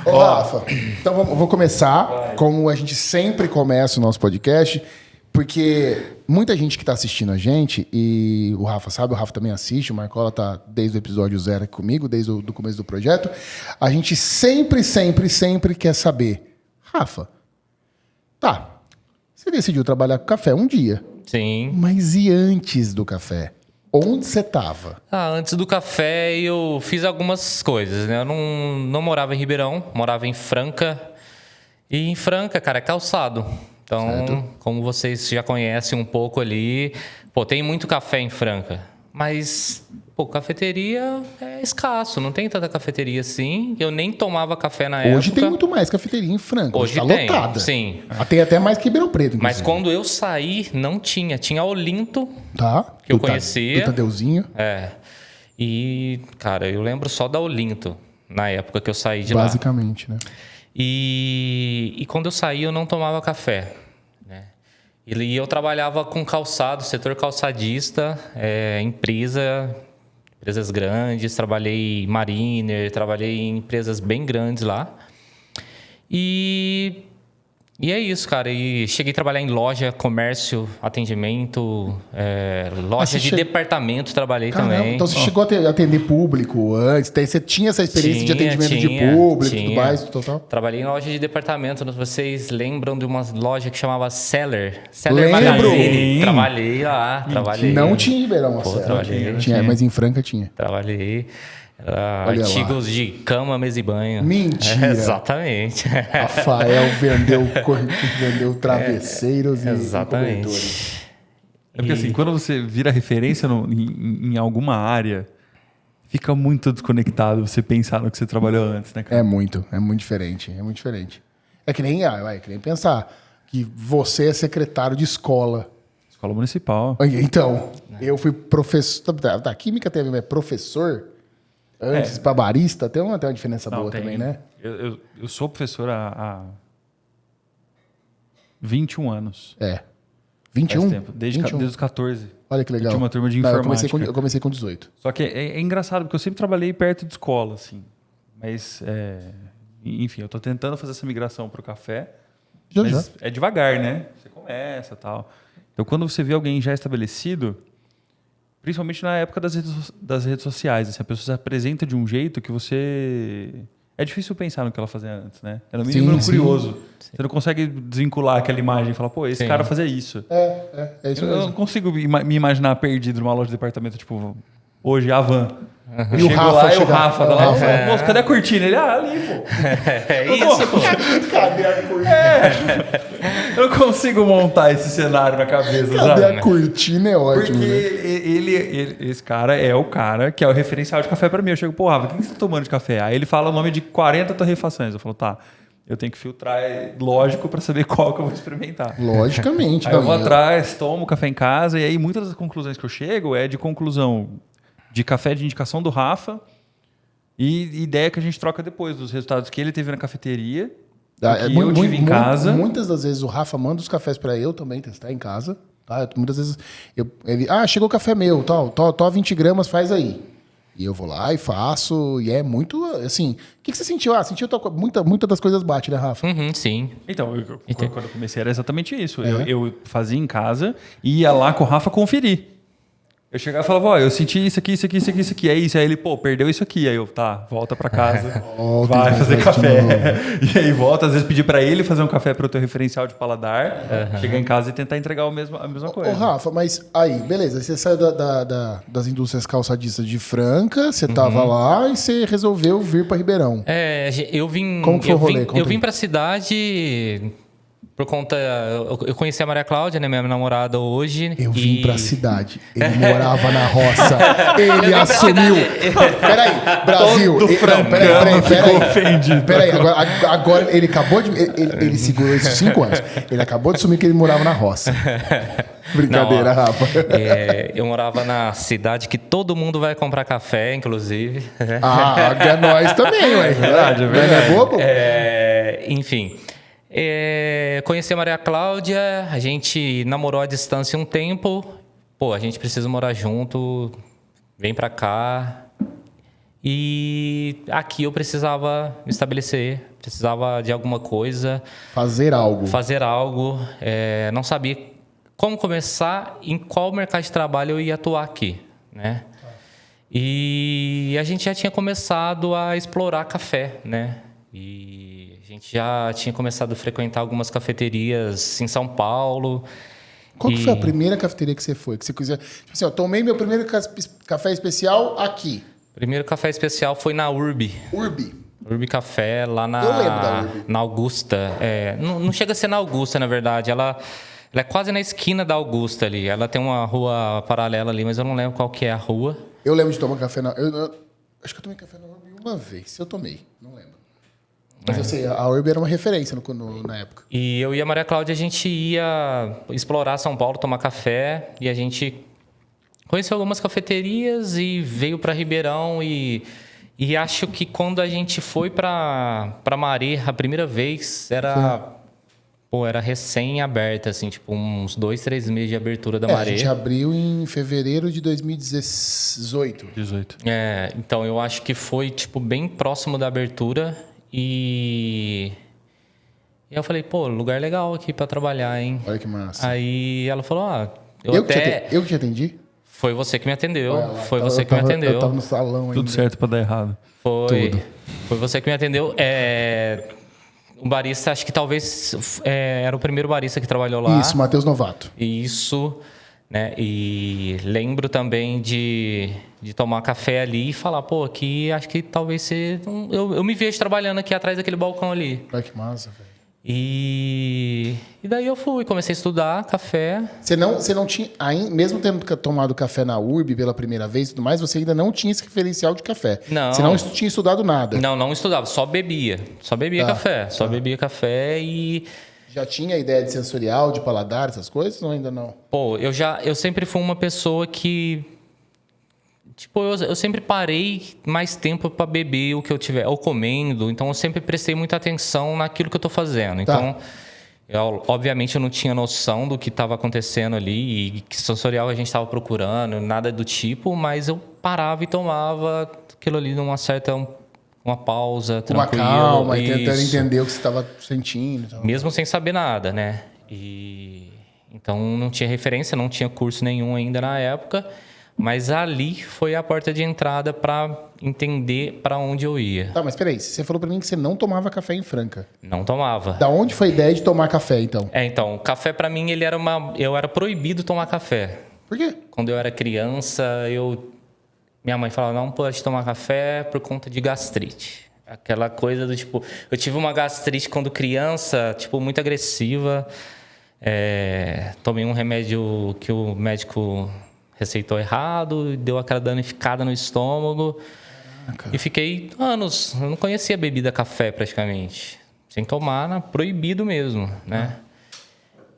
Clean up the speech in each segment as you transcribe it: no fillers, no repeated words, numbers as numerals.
Ô, Rafa, então vou começar como a gente sempre começa o nosso podcast, porque muita gente que está assistindo a gente, e o Rafa sabe, o Rafa também assiste, o Marcola tá desde o episódio 0 aqui comigo, desde o começo do projeto, a gente sempre quer saber, Rafa, tá, você decidiu trabalhar com café um dia, Sim. mas e antes do café? Onde você estava? Antes do café eu fiz algumas coisas, né? Eu não morava em Ribeirão, morava em Franca. E em Franca, cara, é calçado. Então, Certo. como vocês já conhecem um pouco ali, tem muito café em Franca. Mas, cafeteria é escasso, não tem tanta cafeteria assim. Eu nem tomava café na época. Hoje tem muito mais cafeteria em Franca. Hoje tá tem, lotada. sim. Tem até mais que Ribeirão Preto, inclusive. Mas quando eu saí, não tinha. Tinha Olinto, Tá. que eu conhecia. Do Tadeuzinho. E, cara, eu lembro só da Olinto, na época que eu saí de lá. Basicamente, né? E quando eu saí, eu não tomava café, né? E eu trabalhava com calçado, setor calçadista, empresas grandes, trabalhei em Mariner, trabalhei em empresas bem grandes lá. E é isso, cara. E cheguei a trabalhar em loja, comércio, atendimento, loja de departamento, trabalhei também. Então você chegou a atender público antes? Você tinha essa experiência de atendimento de público e tudo mais? Total? Trabalhei em loja de departamento. Vocês lembram de uma loja que chamava Seller? Lembro. Magazine. Trabalhei lá. Não tinha em Ribeirão, trabalhei. Tinha, mas em Franca tinha. Trabalhei. Olha Artigos lá. de cama, mesa e banho. Mentira. Exatamente. Rafael vendeu travesseiros e Exatamente. cobertores. É porque assim, quando você vira referência em alguma área, fica muito desconectado você pensar no que você trabalhou antes, né, cara? É muito diferente. É muito diferente. É que nem pensar que você é secretário de escola. Escola municipal. Então, eu fui professor. Da química tem a ver, mas professor. Antes, para barista, tem uma diferença boa também, né? Eu sou professor há 21 anos. 21? Faz tempo. Desde os 14. Olha que legal. Eu tinha uma turma de informática. Eu comecei com 18. Só que é engraçado, porque eu sempre trabalhei perto de escola, assim. Mas, enfim, eu tô tentando fazer essa migração pro café. Mas é devagar, né? Você começa e tal. Então, quando você vê alguém já estabelecido, principalmente na época das redes sociais, assim, a pessoa se apresenta de um jeito que você... É difícil pensar no que ela fazia antes, né? É no mínimo curioso. Sim. Você não consegue desvincular aquela imagem e falar, esse cara fazia isso. É isso mesmo. Eu não consigo me imaginar perdido numa loja de departamento, tipo, hoje, a Van. E o Rafa tá lá, moço, cadê a cortina? Ele, ali, pô. É isso, pô. Cadê a cortina? Eu não consigo montar esse cenário na cabeça, Cadê sabe? a cortina? É ótimo, Porque esse cara é o cara que é o referencial de café pra mim. Eu chego, Rafa, o que você tá tomando de café? Aí ele fala o nome de 40 torrefações. Eu falo, tá, eu tenho que filtrar, lógico, pra saber qual que eu vou experimentar. Logicamente. Aí eu vou atrás, tomo café em casa, e aí muitas das conclusões que eu chego é de conclusão de café de indicação do Rafa e ideia que a gente troca depois dos resultados que ele teve na cafeteria, que eu tive em casa. Muitas das vezes o Rafa manda os cafés para eu também testar em casa. Tá? Muitas vezes ele... chegou o café meu, tô 20 gramas, faz aí. E eu vou lá e faço, e é muito, assim... O que você sentiu? Sentiu muita das coisas bate, né, Rafa? Sim. Então, quando eu comecei era exatamente isso. Eu fazia em casa e ia lá com o Rafa conferir. Eu chegava e falava, eu senti isso aqui, é isso. Aí ele, perdeu isso aqui. Aí eu, volta pra casa, vai fazer café. E aí volta, às vezes pedir pra ele fazer um café pro teu referencial de paladar, chegar em casa e tentar entregar a mesma coisa. Ô, Rafa, mas aí, beleza, você saiu das indústrias calçadistas de Franca, você tava lá e você resolveu vir pra Ribeirão. Eu vim... Como que foi o rolê? Eu vim pra cidade... Por conta... Eu conheci a Maria Cláudia, né? Minha namorada hoje. Eu vim pra cidade. Ele morava na roça. Ele assumiu. Peraí, Brasil. Peraí, agora ele acabou de... Ele segurou isso 5 anos. Ele acabou de assumir que ele morava na roça. Brincadeira, Rafa. Eu morava na cidade que todo mundo vai comprar café, inclusive. É nós também, ué. É verdade. Não é bobo? Enfim... conheci a Maria Cláudia, a gente namorou à distância um tempo. A gente precisa morar junto, vem pra cá. E aqui eu precisava me estabelecer, precisava de alguma coisa. Fazer algo. Não sabia como começar, em qual mercado de trabalho eu ia atuar aqui, né? E a gente já tinha começado a explorar café, né? E a gente já tinha começado a frequentar algumas cafeterias em São Paulo. Qual que foi a primeira cafeteria que você foi? Que você quiser... Tipo assim, eu tomei meu primeiro café especial aqui. Primeiro café especial foi na Urbi. Urbi Café, lá Eu lembro da Urbi. na Augusta. Não chega a ser na Augusta, na verdade. Ela é quase na esquina da Augusta ali. Ela tem uma rua paralela ali, mas eu não lembro qual que é a rua. Eu lembro de tomar café na... acho que eu tomei café na Urbi uma vez. Se eu tomei, não lembro. Mas eu sei, a Urbi era uma referência na época. E eu e a Maria Cláudia, a gente ia explorar São Paulo, tomar café. E a gente conheceu algumas cafeterias e veio para Ribeirão. E acho que quando a gente foi para Maré a primeira vez, era recém-aberta, assim, tipo uns 2, 3 meses de abertura da Maré. A gente abriu em fevereiro de 2018. Então eu acho que foi tipo bem próximo da abertura e eu falei, pô, lugar legal aqui para trabalhar, hein? Olha que massa. Aí ela falou, eu que te atendi? Foi você que me atendeu. Eu tava no salão ainda. Tudo certo para dar errado. Foi você que me atendeu. O barista, acho que talvez era o primeiro barista que trabalhou lá. Isso, Matheus Novato. Isso, né? E lembro também de tomar café ali e falar, pô, aqui acho que talvez você... Eu me vejo trabalhando aqui atrás daquele balcão ali. Olha que massa, velho. E daí eu comecei a estudar café. Você não tinha, mesmo tendo tomado café na Urbi pela primeira vez e tudo mais, você ainda não tinha esse referencial de café. Não. Você não tinha estudado nada. Não estudava, só bebia. Só bebia café. Só bebia café e... Já tinha ideia de sensorial, de paladar, essas coisas, ou ainda não? Pô, eu sempre fui uma pessoa que... Tipo, eu sempre parei mais tempo para beber o que eu tiver, ou comendo. Então, eu sempre prestei muita atenção naquilo que eu tô fazendo. Então, obviamente, eu não tinha noção do que estava acontecendo ali e que sensorial a gente estava procurando, nada do tipo. Mas eu parava e tomava aquilo ali numa certa... Uma pausa, tranquilo. Uma calma, e tentando entender o que você estava sentindo. Então. Mesmo sem saber nada, né? Então, não tinha referência, não tinha curso nenhum ainda na época. Mas ali foi a porta de entrada para entender para onde eu ia. Tá, mas peraí, você falou para mim que você não tomava café em Franca. Não tomava. Da onde foi a ideia de tomar café, então? Então, café para mim, eu era proibido tomar café. Por quê? Quando eu era criança, minha mãe falava, não pode tomar café por conta de gastrite. Aquela coisa do tipo... Eu tive uma gastrite quando criança, tipo, muito agressiva. Tomei um remédio que o médico... receitou errado, deu aquela danificada no estômago. Caraca. E fiquei anos, eu não conhecia bebida café praticamente. Sem tomar, proibido mesmo, né?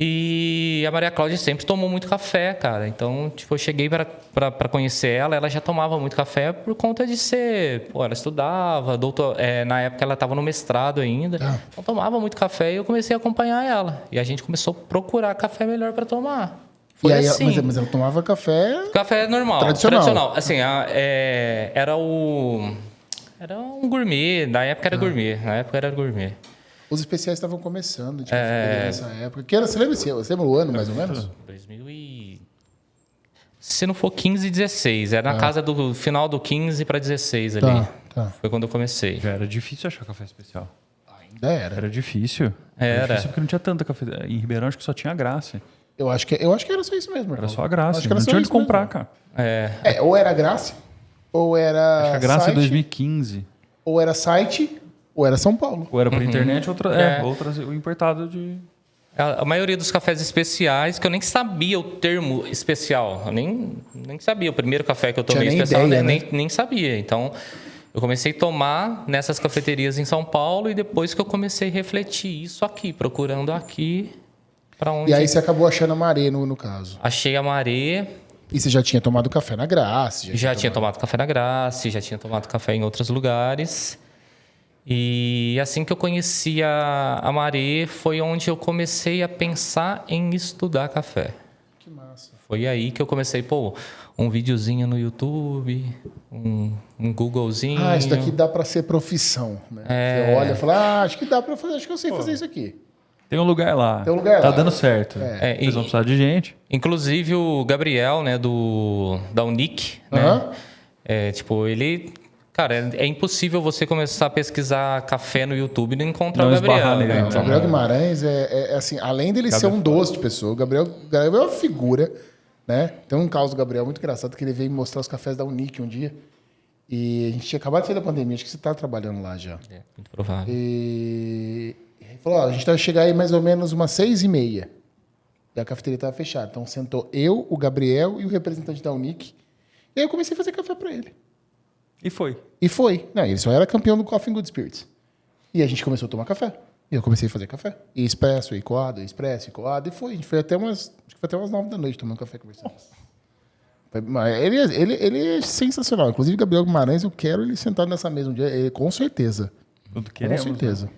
E a Maria Cláudia sempre tomou muito café, cara. Então, tipo, eu cheguei para conhecer ela já tomava muito café por conta de ser... Pô, ela estudava, na época ela estava no mestrado ainda. Então, tomava muito café e eu comecei a acompanhar ela. E a gente começou a procurar café melhor para tomar. Foi assim. Mas ela tomava café... Café normal. Tradicional. Assim, era um gourmet. Na época era gourmet. Os especiais estavam começando de cafeteria nessa época. Que era, você lembra o ano, mais ou menos? 2000 e... Se não for 15 e 16. Era na casa do final do 15 para 16 ali. Tá. Foi quando eu comecei. Já era difícil achar café especial. Ainda era. Era difícil. Era difícil porque não tinha tanta café. Em Ribeirão acho que só tinha a Graça. Eu acho que era só isso mesmo. Era só a Graça. Acho que era não só tinha onde isso comprar, mesmo. cara. Ou era Graça, ou era acho que a Graça site, é 2015. Ou era site, ou era São Paulo. Ou era por internet, outras o importado de... A maioria dos cafés especiais, que eu nem sabia o termo especial. Eu nem sabia. O primeiro café que eu tomei especial, ideia, né? nem sabia. Então, eu comecei a tomar nessas cafeterias em São Paulo e depois que eu comecei a refletir isso aqui, procurando aqui para onde... E aí você acabou achando a Maré, no caso. Achei a Maré. E você já tinha tomado café na Graça? Já tinha tomado café na Graça, já tinha tomado café em outros lugares. E assim que eu conheci a Maré, foi onde eu comecei a pensar em estudar café. Que massa. Foi aí que eu comecei, um videozinho no YouTube, um Googlezinho. Isso daqui dá para ser profissão, né? Você olha e fala, acho que dá para fazer, acho que eu sei fazer isso aqui. Tem um lugar lá. Tem um lugar tá lá. dando certo. Eles vão precisar de gente. Inclusive o Gabriel, né, da Unic, né? Ele... Cara, é impossível você começar a pesquisar café no YouTube e não encontrar o Gabriel. Nele, O Gabriel Guimarães é assim, além dele ser um doce de pessoa, o Gabriel é uma figura, né? Tem um caso do Gabriel muito engraçado que ele veio mostrar os cafés da Unic um dia. E a gente tinha acabado de sair da pandemia, acho que você está trabalhando lá já. Muito provável. E ele falou, a gente vai chegar aí mais ou menos umas 6h30. E a cafeteria estava fechada. Então sentou eu, o Gabriel e o representante da Unic. E aí eu comecei a fazer café para ele. E foi. Não, ele só era campeão do Coffee and Good Spirits. E a gente começou a tomar café. E eu comecei a fazer café. E expresso, e coado, expresso, e coado. E foi. A gente foi até umas 9 da noite tomando café conversando. Ele é sensacional. Inclusive, Gabriel Guimarães, eu quero ele sentado nessa mesa um dia. Com certeza. Tudo queremos. Com certeza. Né?